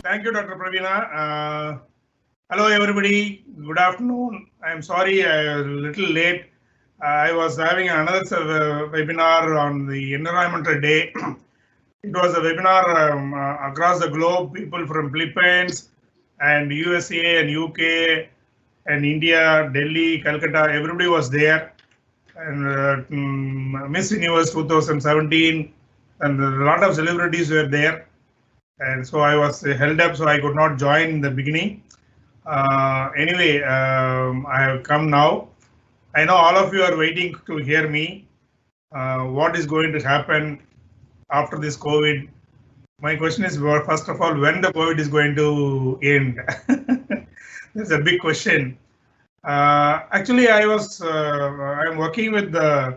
Thank you, Dr. Praveena. Hello, everybody. Good afternoon. I'm sorry I'm a little late. I was having another webinar on the Environmental Day. It was a webinar across the globe. People from Philippines and USA and UK and India, Delhi, Calcutta, everybody was there. And Miss Universe 2017 and a lot of celebrities were there. And so I was held up, so I could not join in the beginning. Anyway, I have come now. I know all of you are waiting to hear me. What is going to happen after this COVID? My question is, first of all, when the COVID is going to end? That's a big question. Actually, I'm working with the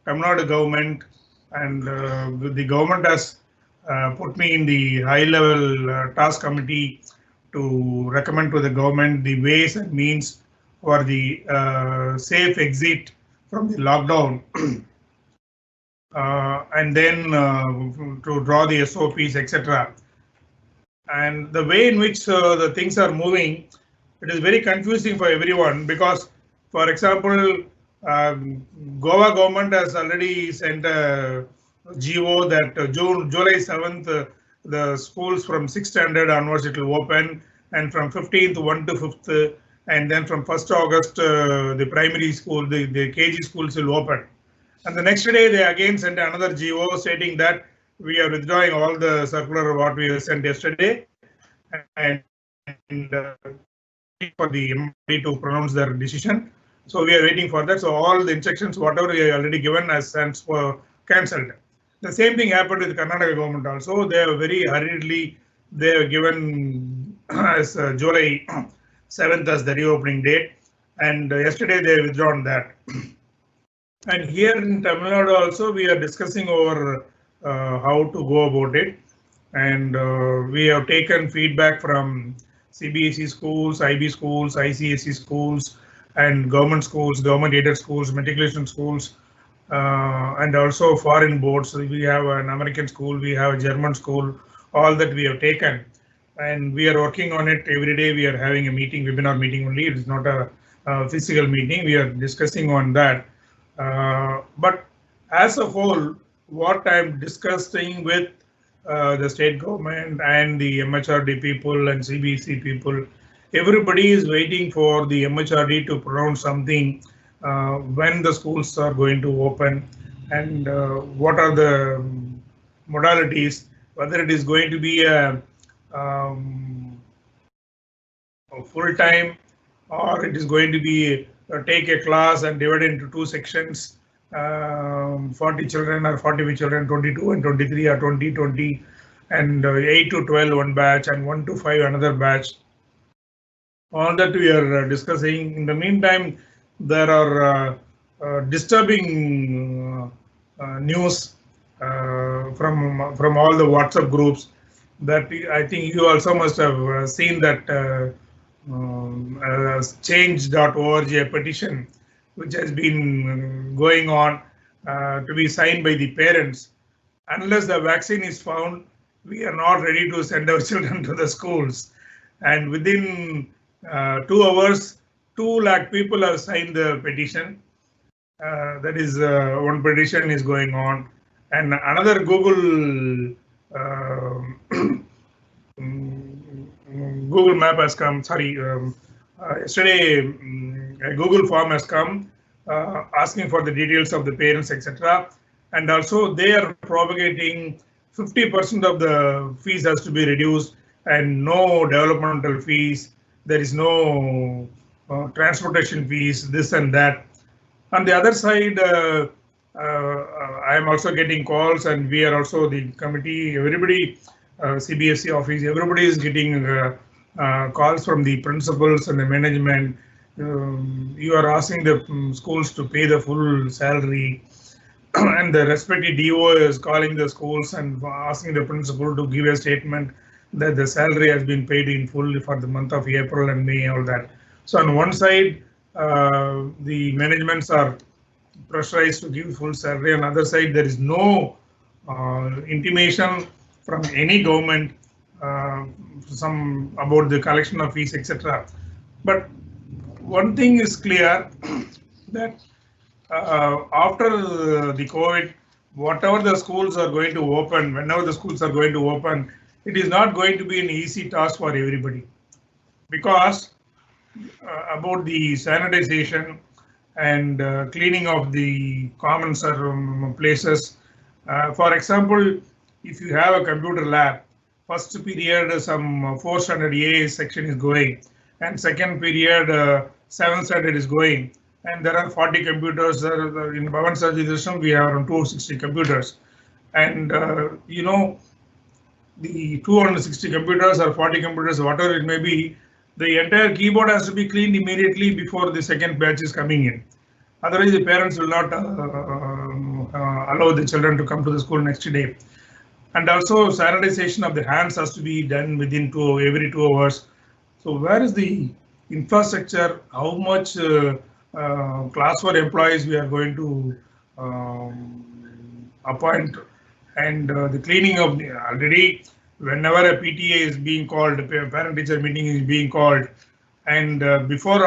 Tamil Nadu government, and the government has put me in the high-level task committee to recommend to the government the ways and means for the safe exit from the lockdown, and then to draw the SOPs, etc. And the way in which the things are moving, it is very confusing for everyone because, for example, Goa government has already sent a GO that July 7th, the schools from 6th standard onwards it will open, and from 15th 1 to 5th, and then from 1st August the primary school, the KG schools will open. And the next day they again sent another GO stating that we are withdrawing all the circular what we sent yesterday, and for the MD to pronounce their decision. So we are waiting for that. So all the instructions, whatever we have already given, as stands for cancelled. The same thing happened with the Karnataka government also. They have very hurriedly, they have given as July 7th as the reopening date, and yesterday they withdrawn that. And here in Tamil Nadu also we are discussing over how to go about it, and we have taken feedback from CBSE schools, IB schools, ICSE schools, and government schools, government aided schools, matriculation schools, and also foreign boards. We have an American school, we have a German school, all that we have taken, and we are working on it every day. We are having a meeting, webinar meeting only. It is not a physical meeting. We are discussing on that. But as a whole, what I'm discussing with the state government and the MHRD people and CBSE people, everybody is waiting for the MHRD to pronounce something when the schools are going to open, and what are the modalities, whether it is going to be a full time or it is going to be take a class and divide into two sections, 40 children or 40 children, 22 and 23 or 20, and 8 to 12 one batch and 1 to 5 another batch. All that we are discussing. In the meantime, there are disturbing news from all the WhatsApp groups that I think you also must have seen that change.org, a petition which has been going on to be signed by the parents. Unless the vaccine is found, we are not ready to send our children to the schools. And within 2 hours, 2 lakh people have signed the petition. That is one petition is going on, and another Google Google map has come. Sorry, yesterday a Google form has come asking for the details of the parents, etc. And also they are propagating 50% of the fees has to be reduced, and no developmental fees. There is no transportation fees, this and that. On the other side, I am also getting calls, and we are also the committee, everybody, CBSE office, everybody is getting calls from the principals and the management. You are asking the schools to pay the full salary, and the respective DO is calling the schools and asking the principal to give a statement that the salary has been paid in full for the month of April and May, all that. So on one side, the managements are pressurized to give full salary. On the other side, there is no intimation from any government some about the collection of fees, etc. But one thing is clear that after the COVID, whatever the schools are going to open, whenever the schools are going to open, it is not going to be an easy task for everybody, because about the sanitization and cleaning of the common places. For example, if you have a computer lab, first period some 4th standard A section is going, and second period 7th standard is going, and there are 40 computers. In Bhavan Sarji system, we have around 260 computers, and the 260 computers or 40 computers, whatever it may be, the entire keyboard has to be cleaned immediately before the second batch is coming in. Otherwise, the parents will not allow the children to come to the school next day. And also, sanitization of the hands has to be done within every 2 hours. So, where is the infrastructure? How much class 4 employees we are going to appoint? And the cleaning of already, whenever a PTA is being called, parent teacher meeting is being called, and before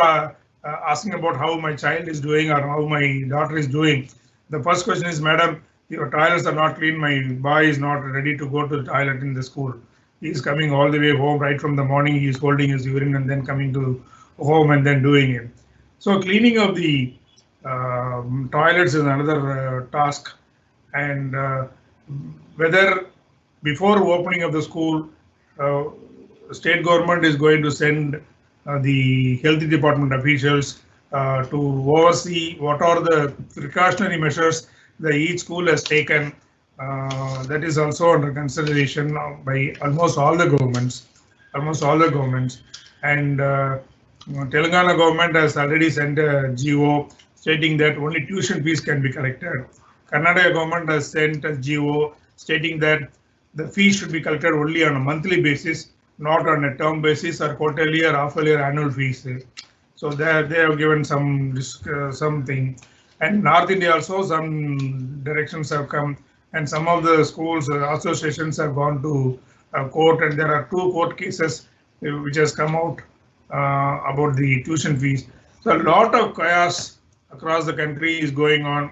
asking about how my child is doing or how my daughter is doing, the first question is, Madam, your toilets are not clean. My boy is not ready to go to the toilet in the school. He is coming all the way home right from the morning. He is holding his urine and then coming to home and then doing it. So cleaning of the toilets is another task, and whether before opening of the school, state government is going to send the health department officials to oversee what are the precautionary measures that each school has taken. That is also under consideration by almost all the governments. And Telangana government has already sent a GO stating that only tuition fees can be collected. Karnataka government has sent a GO stating that the fees should be collected only on a monthly basis, not on a term basis or quarterly or half-yearly annual fees. So they have given something. And North India also some directions have come, and some of the schools associations have gone to court, and there are 2 court cases which has come out about the tuition fees. So a lot of chaos across the country is going on,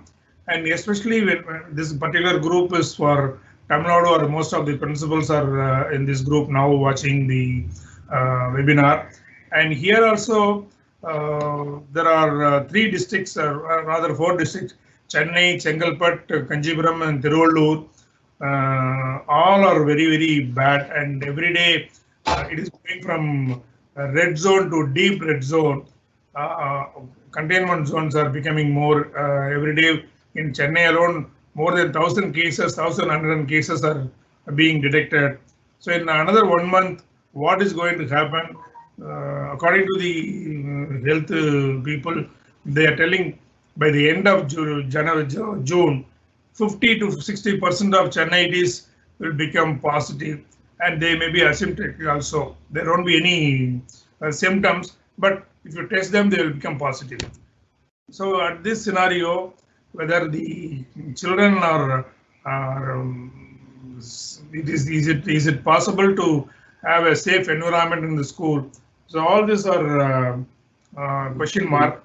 and especially when this particular group is for Tamil Nadu, or most of the principals are in this group now watching the webinar. And here also there are 3 districts, or rather 4 districts: Chennai, Chengalpet, Kanjipuram, and Tiruvallur. All are very, very bad, and every day it is going from red zone to deep red zone. Containment zones are becoming more every day. In Chennai alone, more than 1,000 cases, 1,100 cases are being detected. So in another 1 month, what is going to happen? According to the health people, they are telling by the end of June, 50 to 60% of Chennaites will become positive, and they may be asymptomatic also. There won't be any symptoms, but if you test them, they will become positive. So at this scenario, whether the children are is it possible to have a safe environment in the school? So all these are question mark.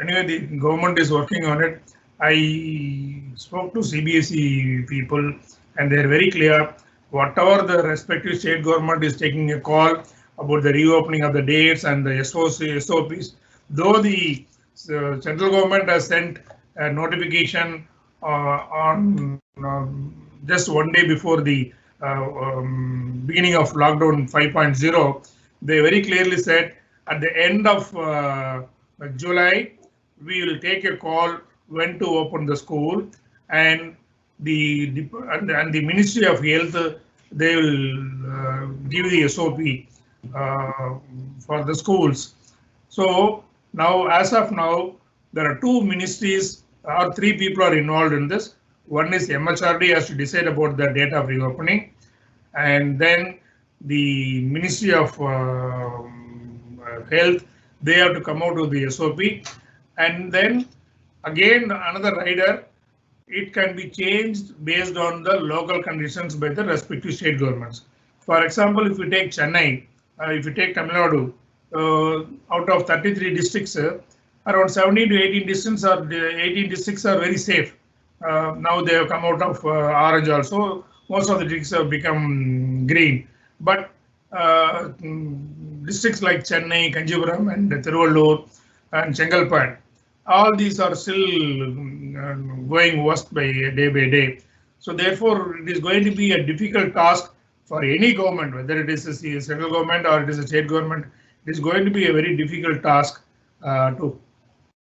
Anyway, the government is working on it. I spoke to CBSE people, and they are very clear. Whatever the respective state government is taking a call about the reopening of the dates and the SOPs, though the central government has sent a notification on just 1 day before the beginning of lockdown 5.0, they very clearly said at the end of July, we will take a call when to open the school, and the Ministry of Health, they will give the SOP for the schools. So now, as of now, there are 2 ministries or 3 people are involved in this. One is MHRD has to decide about the date of reopening, and then the Ministry of Health, they have to come out with the SOP, and then again another rider. It can be changed based on the local conditions by the respective state governments. For example, if you take Chennai, if you take Tamil Nadu, out of 33 districts, around 17 to 18 districts are very safe. Now they have come out of orange also. Most of the districts have become green. But districts like Chennai, Kanjipuram, and Tiruvallur, and Chengalpat, all these are still going worst by day. So therefore, it is going to be a difficult task for any government, whether it is a central government or it is a state government. It is going to be a very difficult task to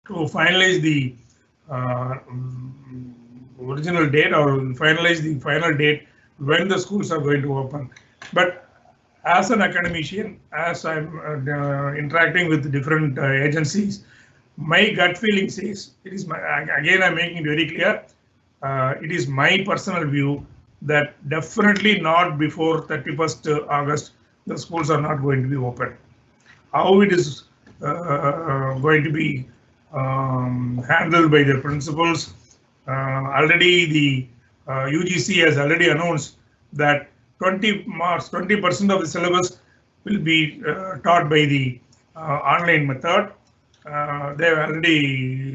finalize the original date or finalize the final date when the schools are going to open. But as an academician, as I'm interacting with different agencies, my gut feeling says, it is my, again I'm making it very clear, it is my personal view that definitely not before 31st August the schools are not going to be open. How it is going to be handled by the principals, already the UGC has already announced that 20% of the syllabus will be taught by the online method. They have already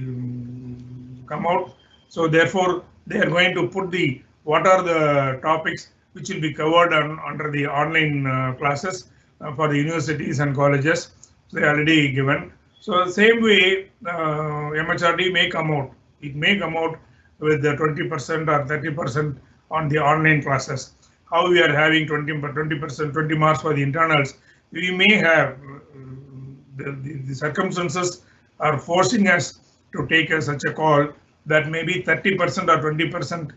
come out. So therefore, they are going to put the what are the topics which will be covered under the online classes for the universities and colleges. So they are already given. So the same way, MHRD may come out. It may come out with the 20% or 30% on the online classes. How we are having 20%, 20 marks for the internals. We may have the circumstances are forcing us to take such a call that maybe 30% or 20%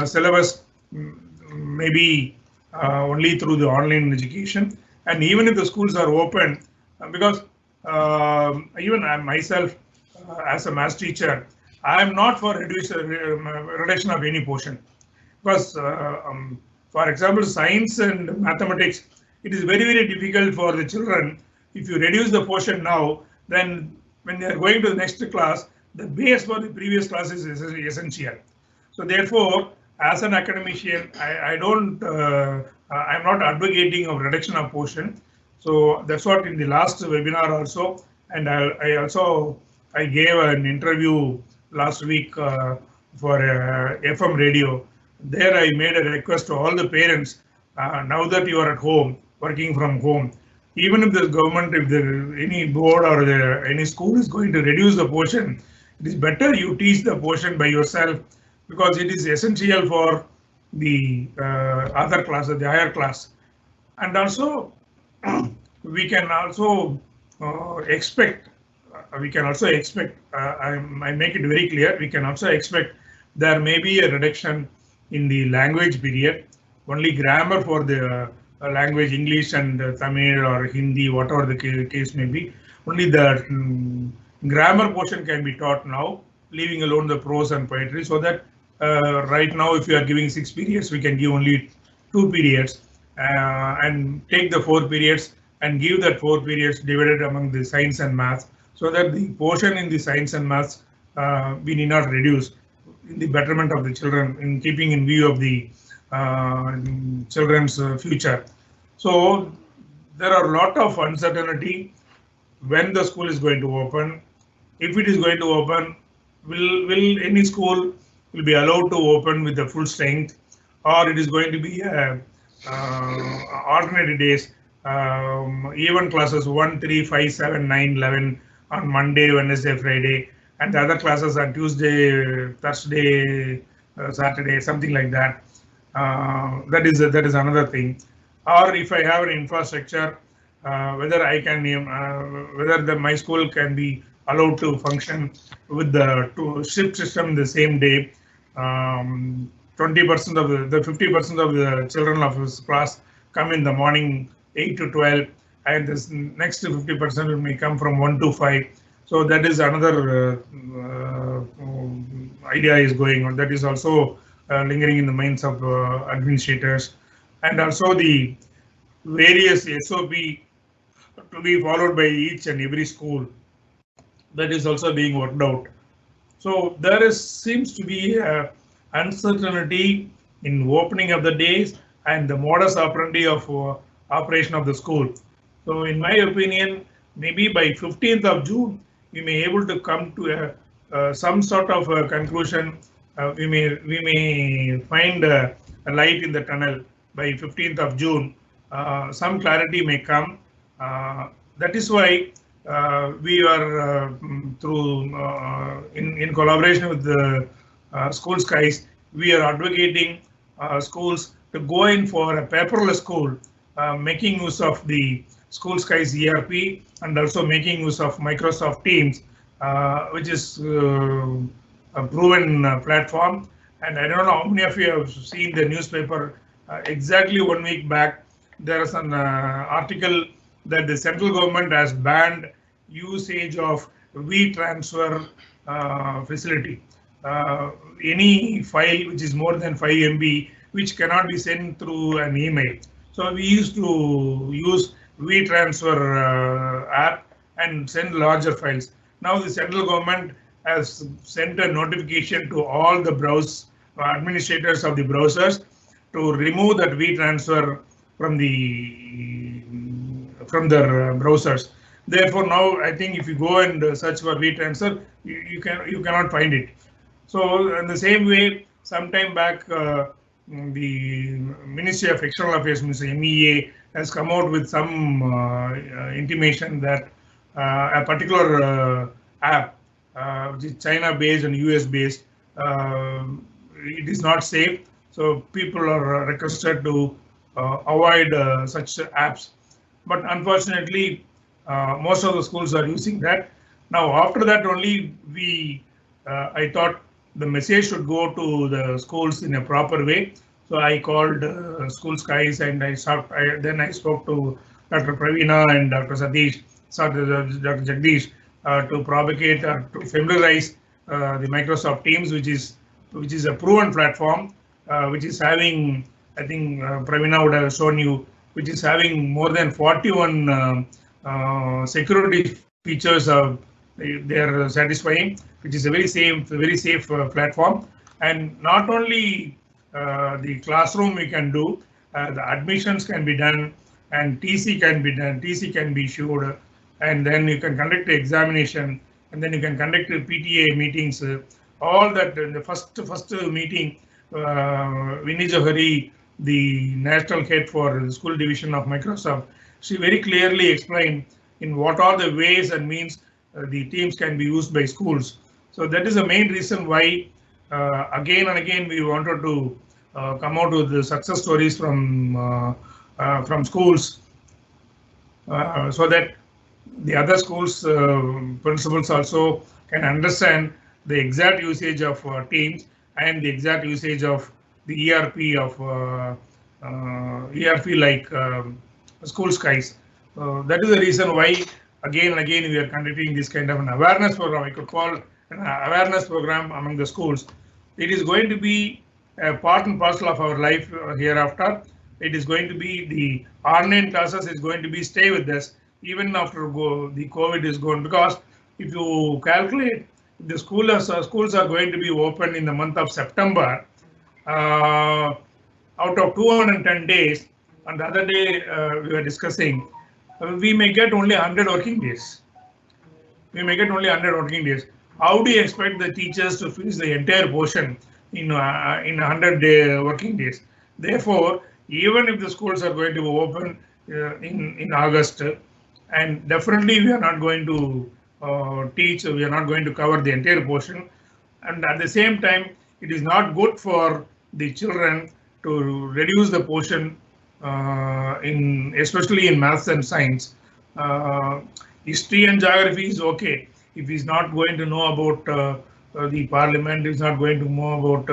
syllabus maybe only through the online education. And even if the schools are open, because even I myself as a math teacher, I am not for reduction of any portion, because for example, science and mathematics, it is very difficult for the children. If you reduce the portion now, then when they are going to the next class, the base for the previous class is essential. So therefore, as an academician, I'm not advocating of reduction of portion. So that's what in the last webinar also, and I gave an interview last week for FM radio. There I made a request to all the parents, now that you are at home, working from home, even if the government, if any board or any school is going to reduce the portion, it is better you teach the portion by yourself, because it is essential for the other classes, the higher class. And also, we can also expect, I make it very clear, we can also expect there may be a reduction in the language period, only grammar for the language English and Tamil or Hindi, whatever the case may be. Only the grammar portion can be taught now, leaving alone the prose and poetry, so that right now if you are giving 6 periods, we can give only 2 periods and take the 4 periods and give that 4 periods divided among the science and maths, so that the portion in the science and maths we need not reduce, in the betterment of the children, in keeping in view of the children's future. So there are a lot of uncertainty when the school is going to open. If it is going to open, will any school will be allowed to open with the full strength, or it is going to be alternate days, even classes 1, 3, 5, 7, 9, 11 on Monday, Wednesday, Friday, and the other classes on Tuesday, Thursday, Saturday, something like that. That is another thing. Or if I have an infrastructure, whether I can whether my school can be allowed to function with the shift system the same day. 20% of the 50% of the children of his class come in the morning 8 to 12, and this next 50% may come from 1 to 5. So that is another idea is going on. That is also lingering in the minds of administrators, and also the various SOP to be followed by each and every school. That is also being worked out. So there seems to be uncertainty in opening of the days, and the modus operandi of operation of the school. So in my opinion, maybe by 15th of June, we may able to come to some sort of a conclusion. We may find a light in the tunnel by 15th of June. Some clarity may come. That is why we are through in collaboration with the School Skies, we are advocating schools to go in for a paperless school, making use of the School Skies ERP and also making use of Microsoft Teams, which is a proven platform. And I don't know how many of you have seen the newspaper. Exactly 1 week back, there is an article that the central government has banned usage of WeTransfer facility. Any file which is more than 5 MB, which cannot be sent through an email. So we used to use WeTransfer app and send larger files. Now the central government has sent a notification to all the administrators of the browsers to remove that WeTransfer from their browsers. Therefore, now I think if you go and search for WeTransfer, you cannot find it. So in the same way, sometime back, the Ministry of External Affairs, MEA, has come out with some intimation that a particular app, which is China-based and US-based, it is not safe. So people are requested to avoid such apps. But unfortunately, most of the schools are using that. Now, after that only, I thought the message should go to the schools in a proper way. So I called School Skies and then I spoke to Dr. Praveena and Dr. Satish, Dr. Jagdish, to propagate or to familiarize the Microsoft Teams, which is a proven platform, which is having, I think Praveena would have shown you, which is having more than 41 security features they are satisfying, which is a very safe platform. And not only the classroom we can do, the admissions can be done, and TC can be done. TC can be issued, and then you can conduct the examination, and then you can conduct the PTA meetings. All that in the first meeting, Vinny Johari, the national head for the school division of Microsoft, she very clearly explained in what are the ways and means the teams can be used by schools. So that is the main reason why again and again we wanted to come out with the success stories from schools, so that the other schools principals also can understand the exact usage of teams and the exact usage of the ERP like School Skies. That is the reason why again and again we are conducting this kind of an awareness program. I could call an awareness program among the schools. It is going to be a part and parcel of our life hereafter. It is going to be the online classes is going to be stay with us even after the COVID is gone, because if you calculate the schools are going to be open in the month of September. Out of 210 days, and the other day we were discussing, we may get only 100 working days. How do you expect the teachers to finish the entire portion in 100 working days? Therefore, even if the schools are going to open in August, and definitely we are not going to teach, we are not going to cover the entire portion, and at the same time, it is not good for the children to reduce the portion especially in maths and science. History and geography is okay. If he's not going to know about the parliament, he's not going to know about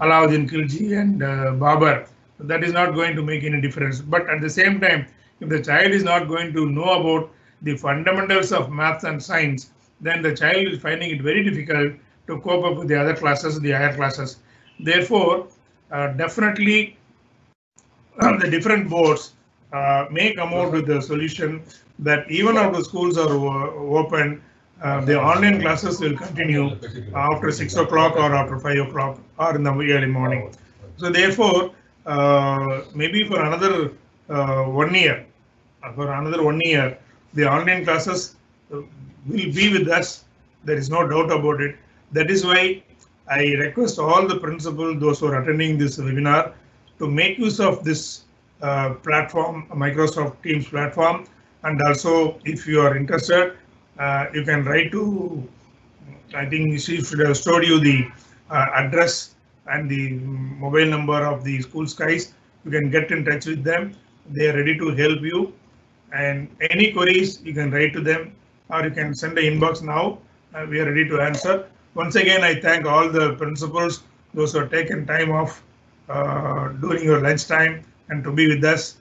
Alauddin Khilji and Babur, that is not going to make any difference. But at the same time, if the child is not going to know about the fundamentals of maths and science, then the child is finding it very difficult to cope up with the other classes, the higher classes. Therefore, definitely the different boards may come out with a solution that even after the schools are open, the online classes will continue after 6 o'clock or after 5 o'clock or in the early morning. So therefore, maybe for another 1 year. For another 1 year, the online classes will be with us. There is no doubt about it. That is why I request all the principals, those who are attending this webinar, to make use of this platform, Microsoft Teams platform. And also, if you are interested, you can write to, I think she should have showed you the address and the mobile number of the School Skies. You can get in touch with them. They are ready to help you. And any queries, you can write to them or you can send an inbox now. We are ready to answer. Once again, I thank all the principals, those who have taken time off during your lunch time and to be with us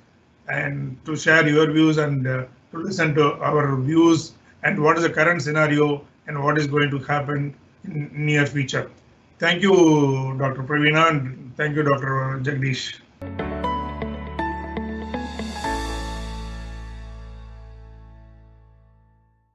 and to share your views and to listen to our views and what is the current scenario and what is going to happen in near future. Thank you, Dr. Praveena, and thank you, Dr. Jagdish.